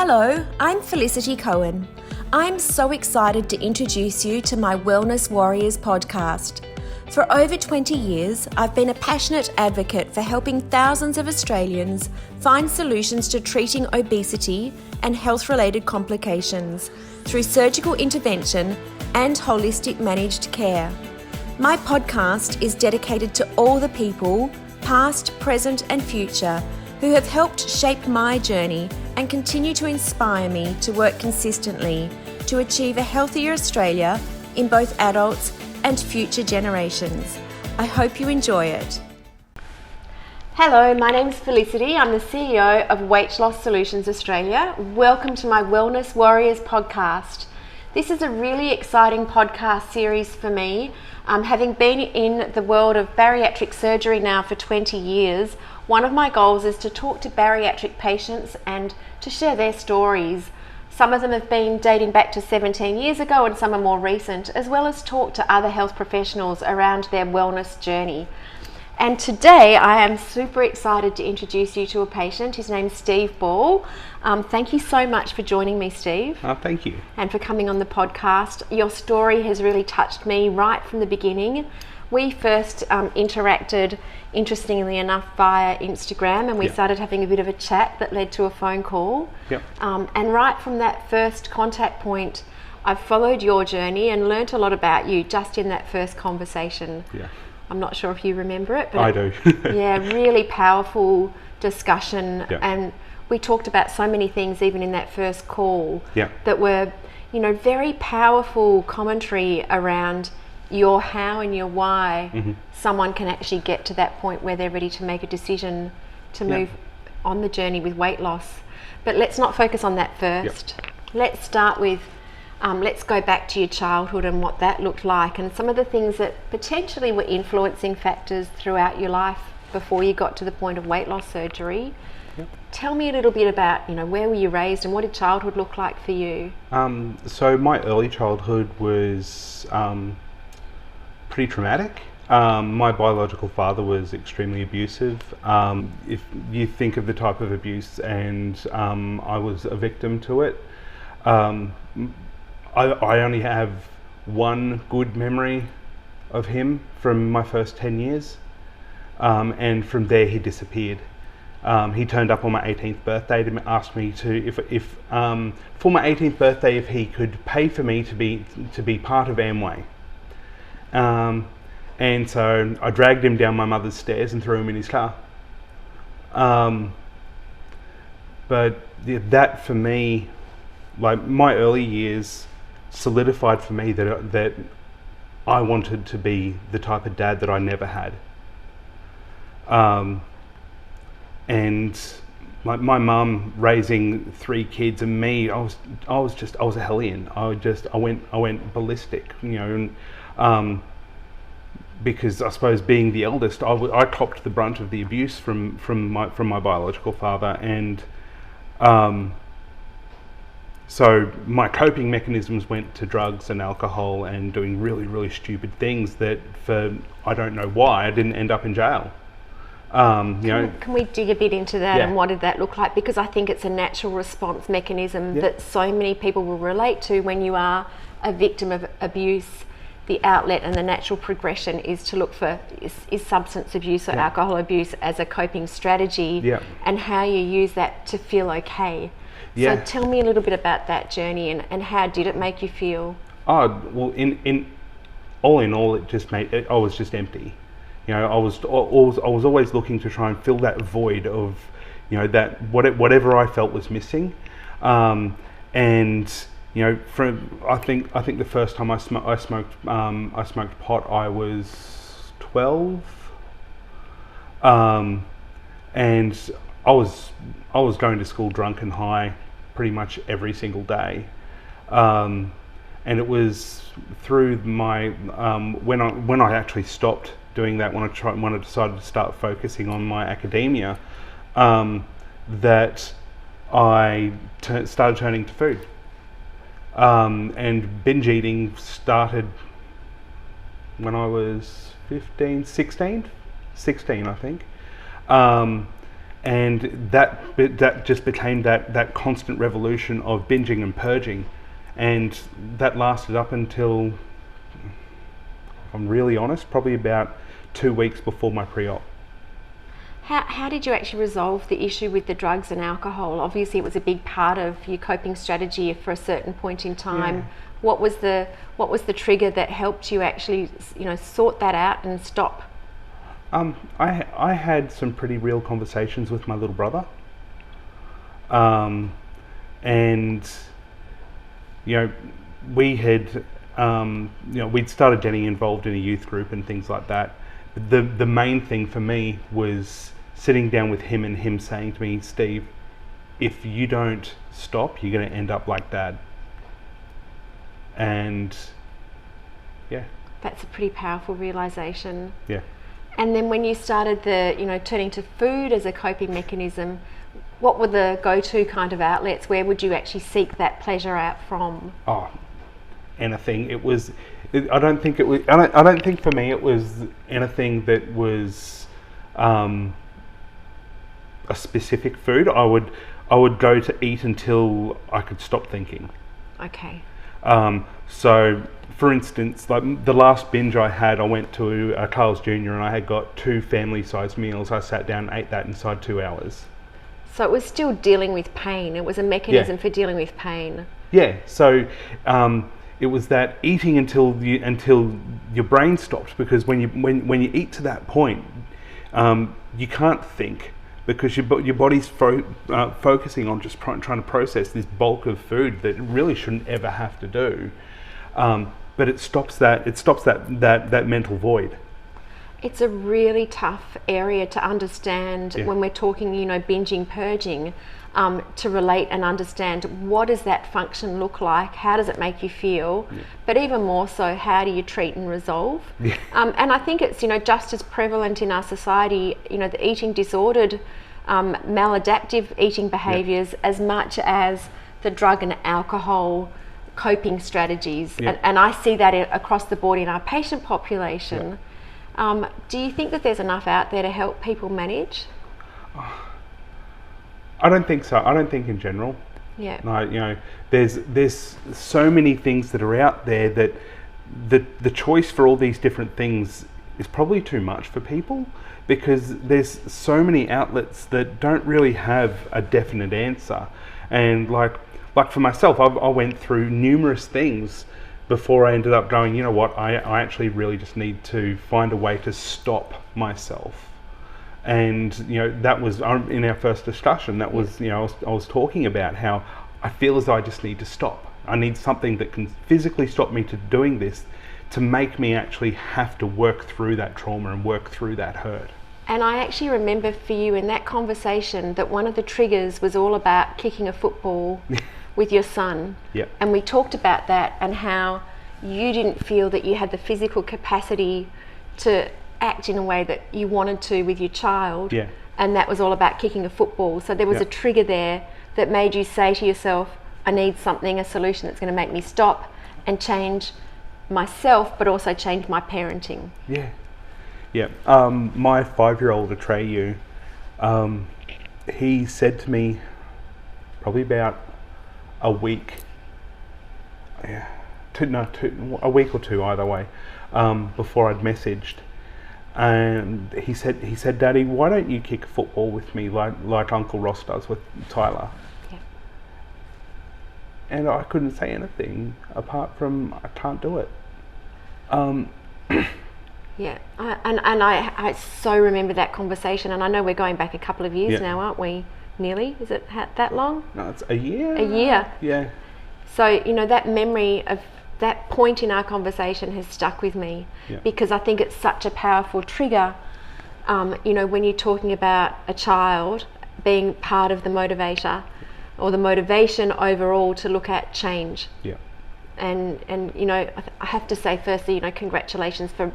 Hello, I'm Felicity Cohen. I'm so excited to introduce you to my Wellness Warriors podcast. For over 20 years, I've been a passionate advocate for helping thousands of Australians find solutions to treating obesity and health-related complications through surgical intervention and holistic managed care. My podcast is dedicated to all the people, past, present and future, who have helped shape my journey and continue to inspire me to work consistently to achieve a healthier Australia in both adults and future generations. I hope you enjoy it. Hello, my name is Felicity. I'm the CEO of Weight Loss Solutions Australia. Welcome to my Wellness Warriors podcast. This is a really exciting podcast series for me. Having been in the world of bariatric surgery now for 20 years, one of my goals is to talk to bariatric patients and to share their stories. Some of them have been dating back to 17 years ago and some are more recent, as well as talk to other health professionals around their wellness journey. And today I am super excited to introduce you to a patient. His name's Steve Ball. Thank you so much for joining me, Steve. Thank you. And for coming on the podcast. Your story has really touched me right from the beginning. We first interacted, interestingly enough, via Instagram, and we started having a bit of a chat that led to a phone call. And right from that first contact point, I've followed your journey and learnt a lot about you just in that first conversation. I'm not sure if you remember it, but I do. Really powerful discussion, and we talked about so many things even in that first call that were, very powerful commentary around your how and your why someone can actually get to that point where they're ready to make a decision to move on the journey with weight loss. But let's not focus on that first. Let's start with let's go back to your childhood and what that looked like and some of the things that potentially were influencing factors throughout your life before you got to the point of weight loss surgery. Tell me a little bit about, where were you raised and what did childhood look like for you? So my early childhood was pretty traumatic. My biological father was extremely abusive. If you think of the type of abuse, and I was a victim to it, I only have one good memory of him from my first 10 years, and from there he disappeared. He turned up on my 18th birthday to ask me if for my 18th birthday if he could pay for me to be part of Amway. And so I dragged him down my mother's stairs and threw him in his car. But that for me, like my early years, solidified for me that I wanted to be the type of dad that I never had. And like my mum raising 3 kids and me, I was a hellion. I went ballistic, and because I suppose being the eldest, I copped the brunt of the abuse from my biological father, and so my coping mechanisms went to drugs and alcohol and doing really, really stupid things that, for I don't know why, I didn't end up in jail. Can we dig a bit into that and what did that look like? Because I think it's a natural response mechanism that so many people will relate to when you are a victim of abuse. The outlet and the natural progression is to look for is substance abuse or alcohol abuse as a coping strategy, and how you use that to feel okay. So tell me a little bit about that journey and how did it make you feel? Oh, well, in all, it just made I was just empty. I was always looking to try and fill that void of, that whatever I felt was missing, and from I think the first time I smoked pot, I was 12, and I was going to school drunk and high pretty much every single day, and it was through my when I actually stopped doing that, when I decided to start focusing on my academia, that I started turning to food. And binge eating started when I was 16, I think. and that just became that constant revolution of binging and purging, and that lasted up until, if I'm really honest, probably about 2 weeks before my pre-op. How did you actually resolve the issue with the drugs and alcohol? Obviously, it was a big part of your coping strategy for a certain point in time. Yeah. What was the trigger that helped you actually, sort that out and stop? I had some pretty real conversations with my little brother, and we had we'd started getting involved in a youth group and things like that. The main thing for me was sitting down with him and him saying to me, Steve, if you don't stop, you're going to end up like Dad. And yeah, that's a pretty powerful realization. Yeah. And then when you started turning to food as a coping mechanism, what were the go-to kind of outlets? Where would you actually seek that pleasure out from? Oh, anything. I don't think for me it was anything that was a specific food. I would go to eat until I could stop thinking. Okay. So, for instance, like the last binge I had, I went to Carl's Jr. and I had got 2 family-sized meals. I sat down and ate that inside 2 hours. So it was still dealing with pain. It was a mechanism for dealing with pain. Yeah. So it was that eating until your brain stops, because when you eat to that point, you can't think, because your body's focusing on just trying to process this bulk of food that it really shouldn't ever have to do. But it stops that mental void. It's a really tough area to understand when we're talking, binging, purging, to relate and understand what does that function look like, how does it make you feel, but even more so, how do you treat and resolve? And I think it's just as prevalent in our society, the eating disordered, maladaptive eating behaviours as much as the drug and alcohol coping strategies. And I see that across the board in our patient population. Do you think that there's enough out there to help people manage? I don't think so. I don't think in general. Yeah. Like, there's so many things that are out there that the choice for all these different things is probably too much for people, because there's so many outlets that don't really have a definite answer. And like for myself, I went through numerous things before I ended up going, you know what, I actually really just need to find a way to stop myself. And that was in our first discussion. That was I was talking about how I feel as though I just need to stop. I need something that can physically stop me to doing this, to make me actually have to work through that trauma and work through that hurt. And I actually remember for you in that conversation that one of the triggers was all about kicking a football with your son. Yep. And we talked about that and how you didn't feel that you had the physical capacity to act in a way that you wanted to with your child. Yeah. And that was all about kicking a football. So there was a trigger there that made you say to yourself, I need something, a solution that's going to make me stop and change myself, but also change my parenting. Yeah. Yeah. My 5-year-old Atreyu, he said to me probably about a week, a week or two either way, before I'd messaged, and he said, Daddy, why don't you kick football with me like Uncle Ross does with Tyler? Yeah. And I couldn't say anything apart from I can't do it. Yeah, I so remember that conversation, and I know we're going back a couple of years now, aren't we? Nearly? Is it that long? No, it's a year. A year. Yeah. So, that memory of that point in our conversation has stuck with me, because I think it's such a powerful trigger, when you're talking about a child being part of the motivator or the motivation overall to look at change. Yeah. And I have to say firstly, congratulations for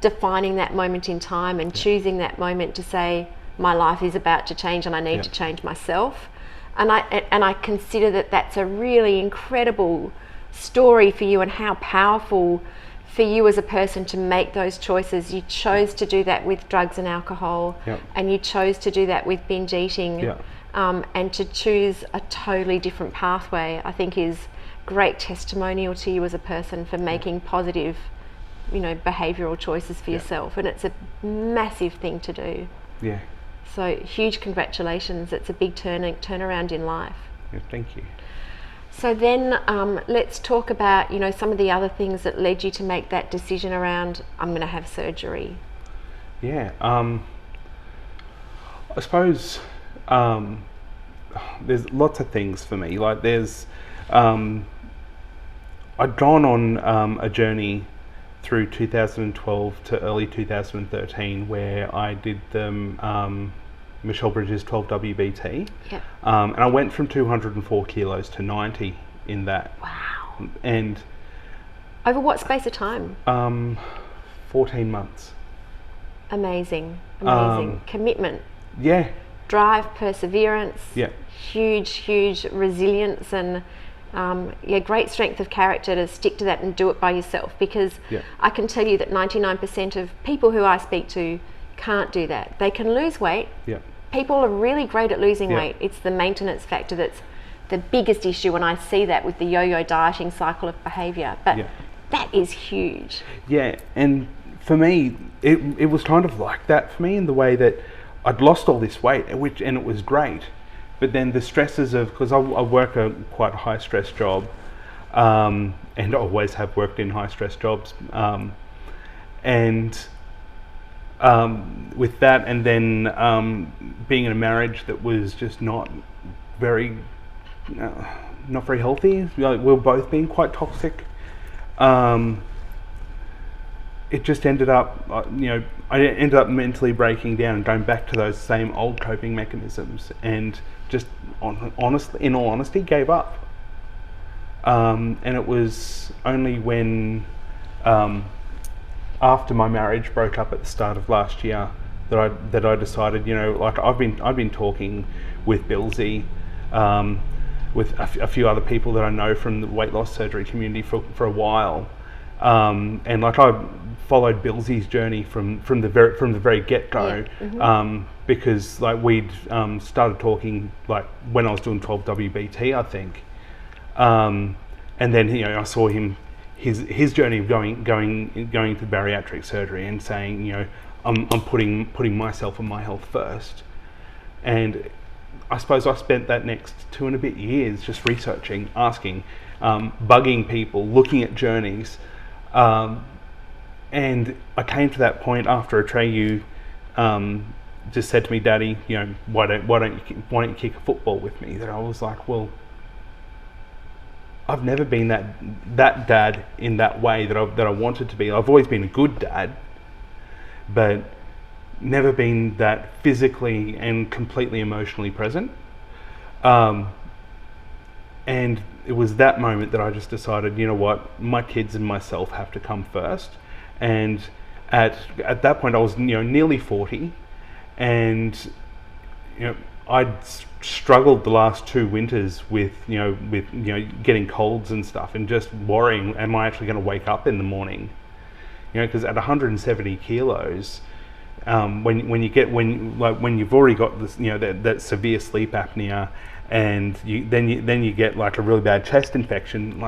defining that moment in time and choosing that moment to say, my life is about to change and I need to change myself. And I consider that that's a really incredible story for you, and how powerful for you as a person to make those choices. You chose to do that with drugs and alcohol, Yep. and you chose to do that with binge eating, Yep. and to choose a totally different pathway, I think is great testimonial to you as a person for making positive, behavioural choices for yourself. And it's a massive thing to do. Yeah. So huge congratulations. It's a big turnaround in life. Yeah, thank you. So then let's talk about, some of the other things that led you to make that decision around, I'm going to have surgery. Yeah. I suppose there's lots of things for me. Like there's, I'd gone on a journey through 2012 to early 2013 where I did the Michelle Bridges 12WBT. Yep. And I went from 204 kilos to 90 in that. Wow. And over what space of time? 14 months. Amazing. Commitment. Yeah. Drive, perseverance. Yeah. Huge resilience and great strength of character to stick to that and do it by yourself, because I can tell you that 99% of people who I speak to can't do that. They can lose weight. Yeah. People are really great at losing weight. It's the maintenance factor that's the biggest issue, and I see that with the yo-yo dieting cycle of behaviour. But that is huge. Yeah, and for me, it was kind of like that for me in the way that I'd lost all this weight, and it was great. But then the stresses of, because I work a quite high stress job, and always have worked in high stress jobs, and with that, and then being in a marriage that was just not very healthy. We were both being quite toxic. It just ended up, I ended up mentally breaking down and going back to those same old coping mechanisms, and just in all honesty, gave up. And it was only when, after my marriage broke up at the start of last year, that I decided, I've been talking with Billsy, with a few other people that I know from the weight loss surgery community for a while, and I followed Billsy's journey from the very get go, because we'd started talking when I was doing 12WBT, I think, and then I saw his journey of going to bariatric surgery and saying, I'm putting myself and my health first. And I suppose I spent that next 2 and a bit years just researching, asking, bugging people, looking at journeys, and I came to that point after Atreyu just said to me, "Daddy, why don't you kick a football with me?" That I was like, well, I've never been that dad in that way that I wanted to be. I've always been a good dad, but never been that physically and completely emotionally present. And it was that moment that I just decided, you know what, my kids and myself have to come first. And at that point I was nearly 40, and I'd struggled the last 2 winters with getting colds and stuff, and just worrying, am I actually going to wake up in the morning? Because at 170 kilos, when you've already got this, that severe sleep apnea, and then you get a really bad chest infection,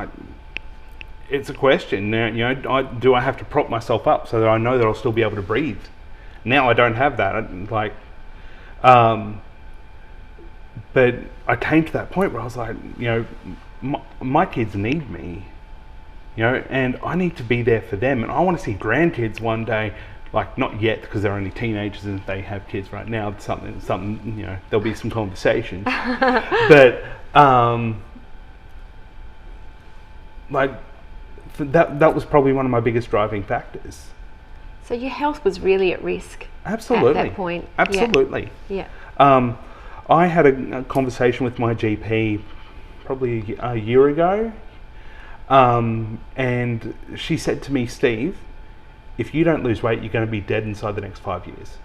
it's a question now. Do I have to prop myself up so that I know that I'll still be able to breathe? Now I don't have that. But I came to that point where I was like, my kids need me, and I need to be there for them, and I want to see grandkids one day. Not yet, because they're only teenagers and they have kids right now. Something there'll be some conversations. But that was probably one of my biggest driving factors. So your health was really at risk. Absolutely. At that point. Absolutely. Yeah. I had a conversation with my GP probably a year ago, and she said to me, "Steve, if you don't lose weight, you're going to be dead inside the next 5 years."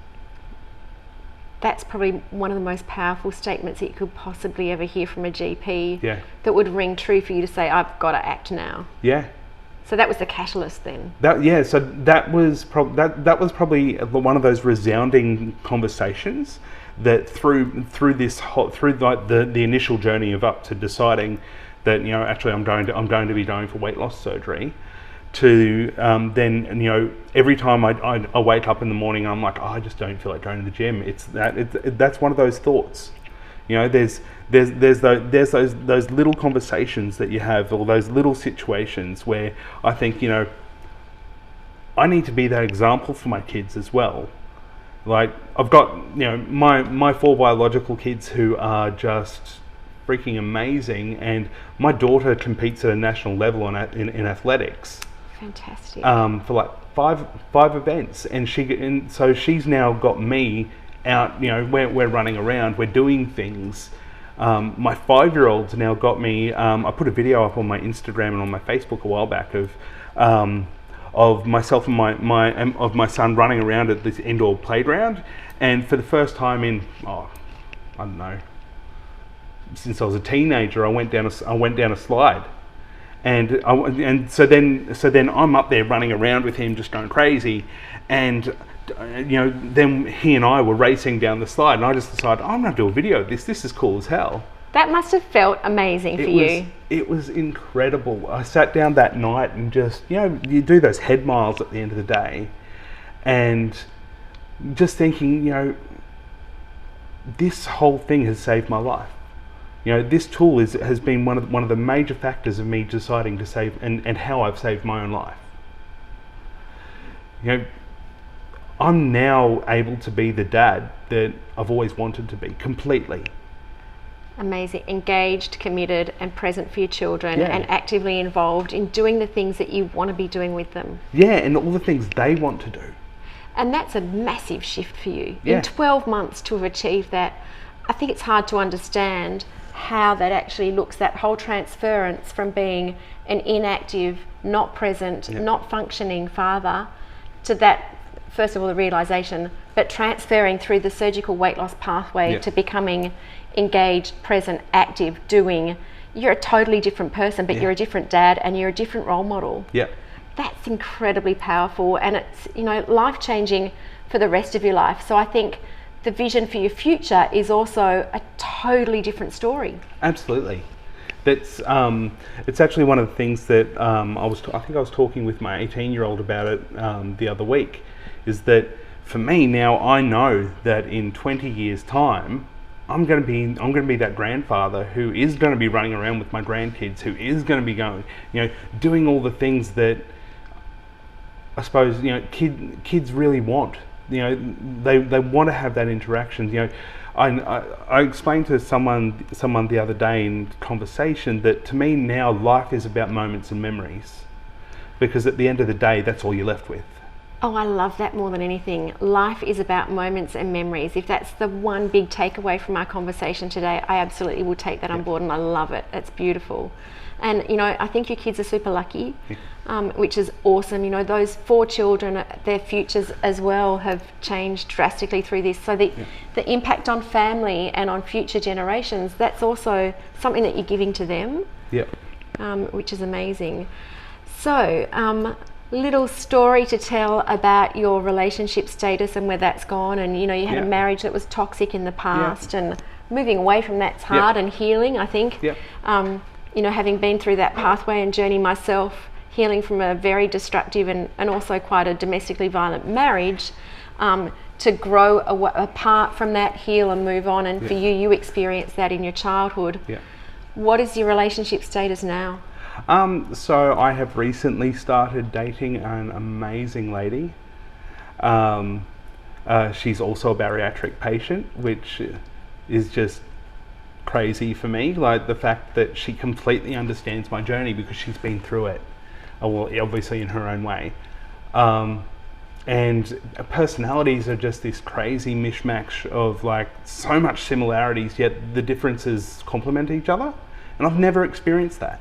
That's probably one of the most powerful statements that you could possibly ever hear from a GP. Yeah. That would ring true for you to say, I've got to act now. Yeah. So that was the catalyst then. So that was probably one of those resounding conversations that through the initial journey of up to deciding that, you know, actually I'm going to be going for weight loss surgery, to then, you know, every time I wake up in the morning, I'm like, oh, I just don't feel like going to the gym. That's one of those thoughts. You know, there's those little conversations that you have, or those little situations where I think, you know, I need to be that example for my kids as well. Like, I've got, you know, my 4 biological kids who are just freaking amazing, and my daughter competes at a national level in athletics. Fantastic. For like five events, and so she's now got me out. You know, we're running around, we're doing things. My 5-year-old's now got me. I put a video up on my Instagram and on my Facebook a while back of myself and my son running around at this indoor playground, and for the first time in I don't know, since I was a teenager, I went down a slide. And so then I'm up there running around with him, just going crazy, and you know, then he and I were racing down the slide, and I just decided, I'm going to do a video of this. This is cool as hell. That must have felt amazing for you. It was incredible. I sat down that night and just, you know, you do those head miles at the end of the day, and just thinking, you know, this whole thing has saved my life. You know, this tool has been one of the major factors of me deciding to save, and how I've saved my own life. You know, I'm now able to be the dad that I've always wanted to be, completely. Amazing. Engaged, committed, and present for your children, Yeah. and actively involved in doing the things that you want to be doing with them. Yeah, and all the things they want to do. And that's a massive shift for you. Yeah. In 12 months to have achieved that, I think it's hard to understand how that actually looks, that whole transference from being an inactive, not present, not functioning father, to that, first of all, the realization, but transferring through the surgical weight loss pathway to becoming engaged, present, active, doing. You're a totally different person, but you're a different dad, and you're a different role model. Yeah. That's incredibly powerful, and it's, you know, life-changing for the rest of your life. So I think the vision for your future is also a totally different story. Absolutely. That's it's actually one of the things that I think I was talking with my 18-year-old about it the other week, is that for me now, I know that in 20 years' time, I'm going to be that grandfather who is going to be running around with my grandkids, who is going to be going, you know, doing all the things that I suppose, you know, kids really want. You know, they want to have that interaction. You know, I explained to someone the other day in conversation that to me now life is about moments and memories, because at the end of the day, that's all you're left with. Oh, I love that more than anything. Life is about moments and memories. If that's the one big takeaway from our conversation today, I absolutely will take that on board, and I love it. It's beautiful. And, you know, I think your kids are super lucky, which is awesome. You know, those 4 children, their futures as well have changed drastically through this. So the impact on family and on future generations, that's also something that you're giving to them, which is amazing. So, little story to tell about your relationship status and where that's gone. And, you know, you had a marriage that was toxic in the past, and moving away from that's hard, and healing, I think. You know, having been through that pathway and journey myself, healing from a very destructive and also quite a domestically violent marriage, to grow apart from that, heal and move on. And for you experienced that in your childhood. What is your relationship status now? So I have recently started dating an amazing lady. She's also a bariatric patient, which is just crazy for me. Like the fact that she completely understands my journey because she's been through it, well, obviously in her own way. And personalities are just this crazy mishmash of like so much similarities, yet the differences complement each other. And I've never experienced that.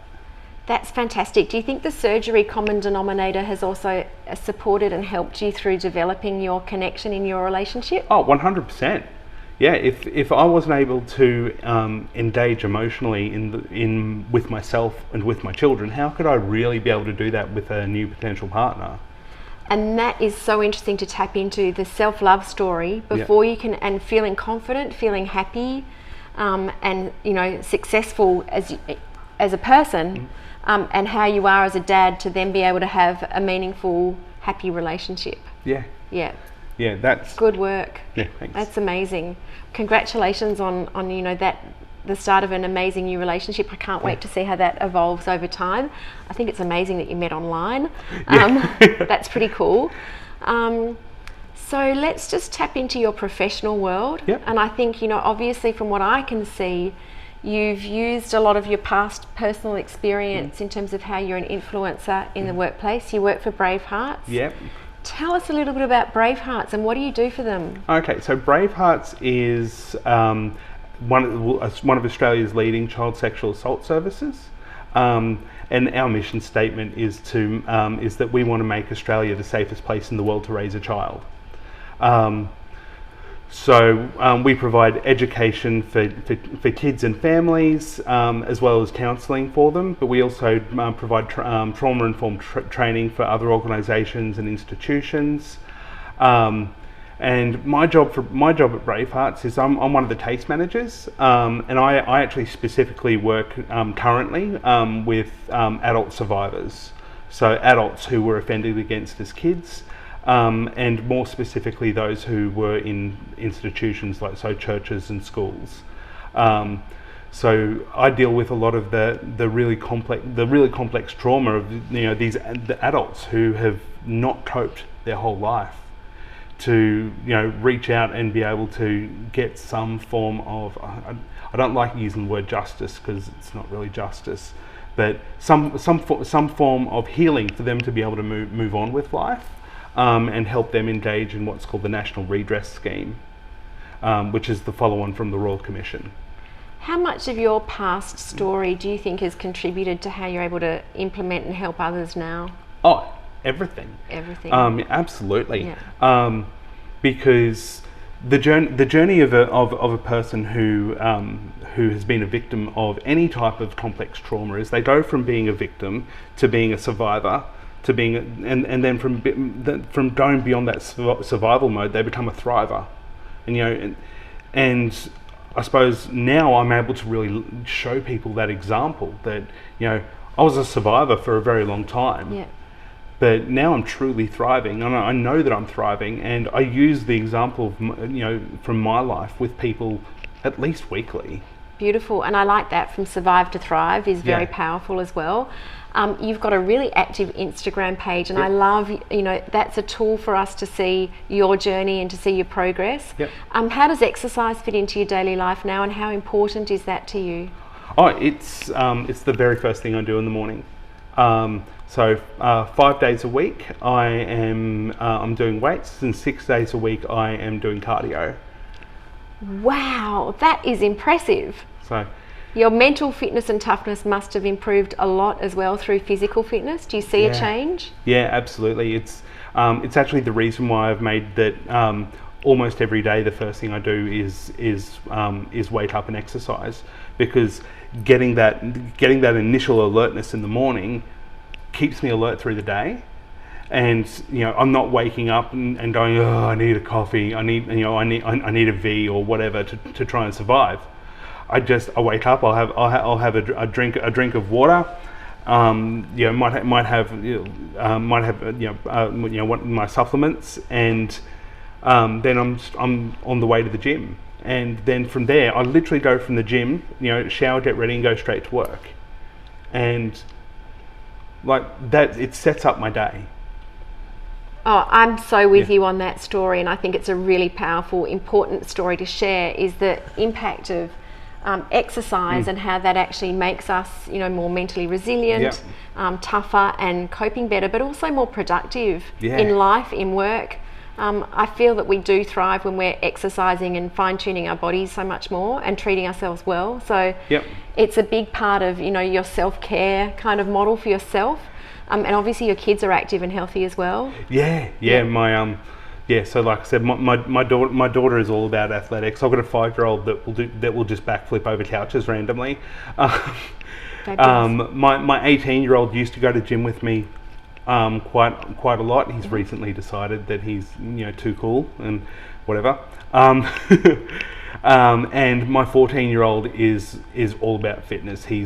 That's fantastic. Do you think the surgery common denominator has also supported and helped you through developing your connection in your relationship? Oh, 100%. yeah, if I wasn't able to engage emotionally with myself and with my children, how could I really be able to do that with a new potential partner? And that is so interesting to tap into, the self-love story before you can, and feeling confident, feeling happy, and successful as a person, and how you are as a dad to then be able to have a meaningful, happy relationship. Yeah, that's good work. Yeah, thanks. That's amazing. Congratulations on that, the start of an amazing new relationship. I can't wait to see how that evolves over time. I think it's amazing that you met online. That's pretty cool. So let's just tap into your professional world. And I think, obviously from what I can see, you've used a lot of your past personal experience in terms of how you're an influencer in the workplace. You work for Bravehearts. Tell us a little bit about Bravehearts and what do you do for them? Okay, so Bravehearts is one of Australia's leading child sexual assault services, and our mission statement is that we want to make Australia the safest place in the world to raise a child. So we provide education for kids and families, as well as counselling for them, but we also provide trauma-informed training for other organisations and institutions. And my job at Bravehearts is I'm one of the taste managers, and I actually specifically work currently with adult survivors, so adults who were offended against as kids. And more specifically those who were in institutions like churches and schools. So I deal with a lot of the really complex trauma of the adults who have not coped their whole life, to reach out and be able to get some form of, I don't like using the word justice because it's not really justice, but some form of healing for them to be able to move on with life. And help them engage in what's called the National Redress Scheme, which is the follow-on from the Royal Commission. How much of your past story do you think has contributed to how you're able to implement and help others now? Oh, everything. Everything. Absolutely. Because the journey of a person who has been a victim of any type of complex trauma is they go from being a victim to being a survivor, to being, and then from going beyond that survival mode, they become a thriver, and I suppose now I'm able to really show people that example that I was a survivor for a very long time, but now I'm truly thriving, and I know that I'm thriving, and I use the example of from my life with people at least weekly. Beautiful, and I like that, from survive to thrive is very powerful as well. You've got a really active Instagram page, and I love, that's a tool for us to see your journey and to see your progress. How does exercise fit into your daily life now, and how important is that to you? Oh, it's the very first thing I do in the morning. So 5 days a week I'm doing weights, and 6 days a week I am doing cardio. Wow, that is impressive. So your mental fitness and toughness must have improved a lot as well through physical fitness. Do you see a change? Yeah, absolutely. It's actually the reason why I've made that almost every day the first thing I do is wake up and exercise, because getting that initial alertness in the morning keeps me alert through the day. And I'm not waking up and going, oh, I need a coffee, I need a V or whatever to try and survive. I wake up, I'll have a drink of water, might have my supplements, and then I'm on the way to the gym, and then from there I literally go from the gym, shower, get ready, and go straight to work, and like that, it sets up my day. Oh, I'm so with you on that story, and I think it's a really powerful, important story to share, is the impact of exercise and how that actually makes us, more mentally resilient, tougher and coping better, but also more productive in life, in work. I feel that we do thrive when we're exercising and fine-tuning our bodies so much more and treating ourselves well. So it's a big part of, your self-care kind of model for yourself. And obviously your kids are active and healthy as well. My yeah, so like I said, my daughter is all about athletics. I've got a 5-year-old that will just backflip over couches randomly. My 18-year-old used to go to gym with me quite a lot. He's recently decided that he's too cool and whatever. And my 14-year-old is all about fitness. He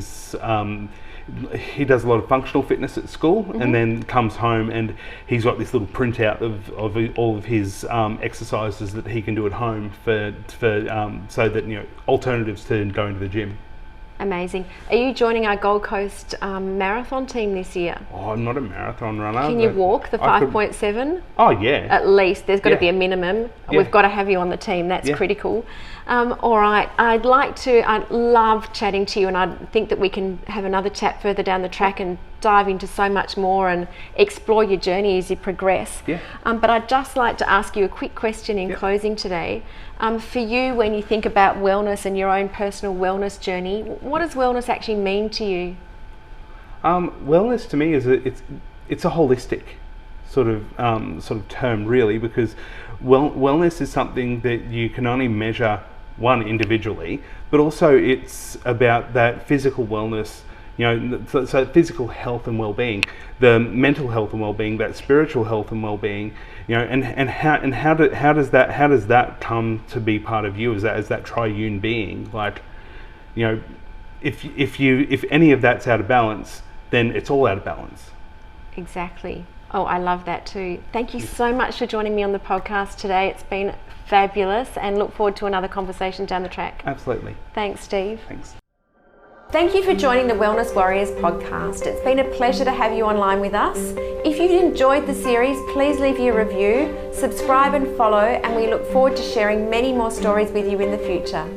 does a lot of functional fitness at school, and then comes home and he's got this little printout of all of his exercises that he can do at home for so that alternatives to going to the gym. Amazing. Are you joining our Gold Coast marathon team this year? Oh, I'm not a marathon runner. Can you walk the 5.7? Oh yeah. At least there's got to be a minimum. Yeah. We've got to have you on the team. That's critical. All right. I'd love chatting to you, and I think that we can have another chat further down the track and dive into so much more and explore your journey as you progress. Yeah. But I'd just like to ask you a quick question in closing today. For you, when you think about wellness and your own personal wellness journey, what does wellness actually mean to you? Wellness to me is it's a holistic sort of term, really, because wellness is something that you can only measure individually, but also it's about that physical wellness. So physical health and well-being, the mental health and well-being, that spiritual health and well-being, and how does that come to be part of you as that triune being? Like, if any of that's out of balance, then it's all out of balance. Exactly. Oh, I love that too. Thank you so much for joining me on the podcast today. It's been fabulous, and look forward to another conversation down the track. Absolutely. Thanks, Steve. Thanks. Thank you for joining the Wellness Warriors podcast. It's been a pleasure to have you online with us. If you've enjoyed the series, please leave your review, subscribe and follow, and we look forward to sharing many more stories with you in the future.